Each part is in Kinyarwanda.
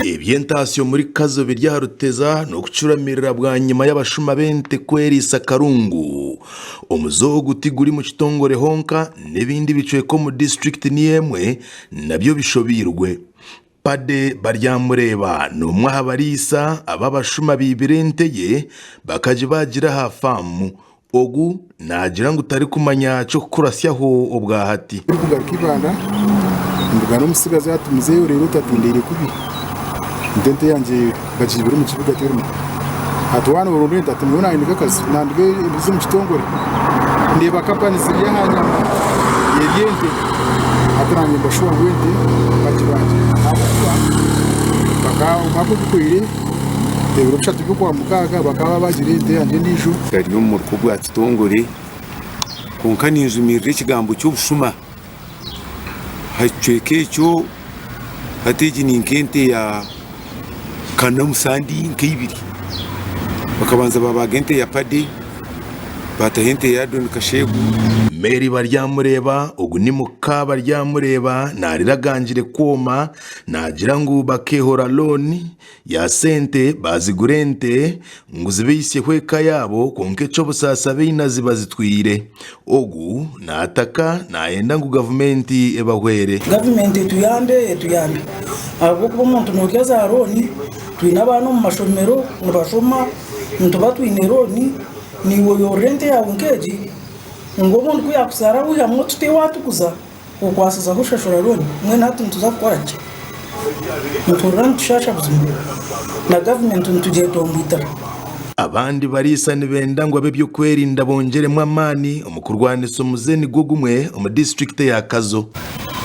Ebyentasiyo muri Kazo birya Ruteza no kucuramirira bwa nyuma y'abashuma bente kwerisa Karungu umuzogo utiguri mu kitongore honka n'ibindi bicoye ko mu district niyemwe nabyo bishobirwe. Pade Baryamureba n'umwe abarisa ababashuma bibirenteye bakaje bagira hafamu ogu nagira ngo utari kumanya cyo kurasyaho ubwahati kugarukibanda ndugana umusigaza yatumizeyo rero tatindire kubi ndente yanje bajibira mu kibuga cy'urimo hatwana urundi tatumuna indika kazi nandwe ibizo mu kitongore ndeba kapani ziriya hanya yeriente atranye bashwa wende bajibaje baka umakukwire Euro chatu kwa mukaga bakaba bagirente yanje ndisho gari yo mu rugo rwa kitongore konkani nzumirire kigambo cy'ubushuma hacweke cyo hategi ninkente ya kanamusandi nkibiri bakabanza babagente ya pade batahente ya Don Kashegu Meri Baryamureba ugu ni muka Baryamureba nariragangire koma nagira ngo bakehora loni ya sente bazigurente nguzibise kweka yabo konke cyo busasa beina zibazitwire ogu nataka naenda ngo government ebahwere tuyambe abo kuba umuntu nokeza loni twina abantu mu mashomero mubashoma ntuba twine loni niwo yorente yawe nkeji ngo umuntu kuyakusara uya mutwe watukuza ukwasiza kushashora loni mwe natu ntuza gukora ki muturana tushasha buzima na government ntujetombita abandi barisa nibenda ngo abe byo kwerinda bongeremwe amani umukurwanisa umuzeni gugumwe mu district ya Kazo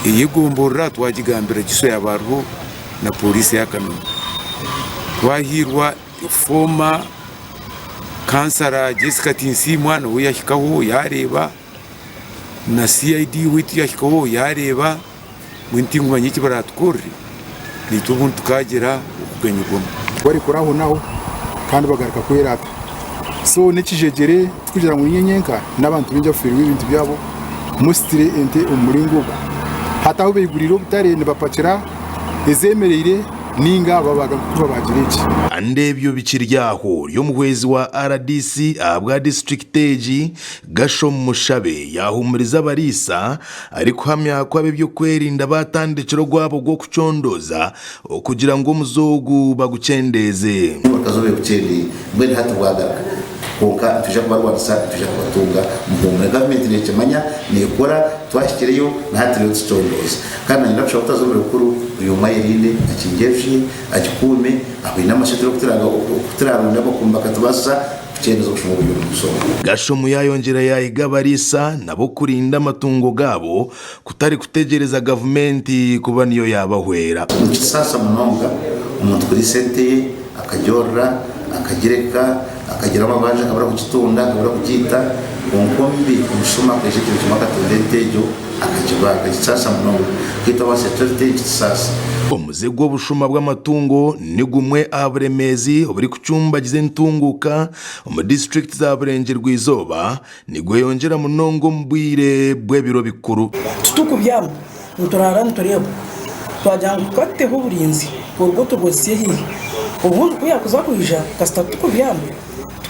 iyigomborra twagigambira giso yabarho na polisi ya Kanombe twahirwa ifoma kansara Jessica Tinsi mwana we yashikaho yareba na CID witu yashikaho yareba mwintingwa nyiki baratukore nitubu tukagera ukuganyugoma bari kuraho naho kandi bagaruka kwerata so nekijegere kugira ngo nyenyenka n'abantu binja firi ibintu byabo mustire ente umuringo hataho biguriro bitare ne bapakira ezemerere ninga babaga kuba bagireki andebyo bikiryaho yo muhwezi wa RDC abwa district age Gasho Mushabe yahumuriza barisa ariko hamya ko abebyo kwerinda batandikiro gwabo gwo kucondoza kugira ngo umuzogu bagucendeze bakazobe bucende mbere hatubwaga konka tuje kubarwanisa tuje kubatunga mu government ne cyamanya nekora twashyireyo nahatiriwe tucondoza kandi ndabasha kutazobera kuri uyu mayirinde akingeje akikume abina amashetero kutirarunda bakumba katubasa kucendezo kushumura uyu musoro Gasho muyayongera yayigabarisa nabo kurinda amatungo gabo kutari kutegereza government kuba niyo yabahwera sasa munonga umuntu kuri sente akajorra akagireka akagira amabanje akabura kugitunda akabura kugita konkombi umushuma kajite cyumaka tendentejo akajibaga sasa munonga kita wase tete sasa omuzego bushuma bw'amatungo ni gumwe aburemezi oburi kucumba gize ntunguka mu district za Burenge rw'izoba ni gweyongera munongo mbwire bwebiro bikuru tutukubyamo nturara ntureba twajyanga kwateho uburinzi urwo turwose hihi ubundi kuyakuza kujya kasita tukubyamo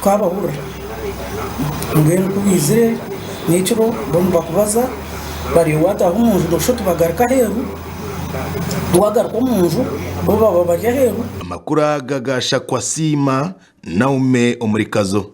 twabahura ngene kubizire n'icyo bomba kubaza bari wataho umuntu dosho tubagaruka heru wagaruka umuntu bo baba bari heru amakuru agagasha kwa Sima Naume omuri Kazo.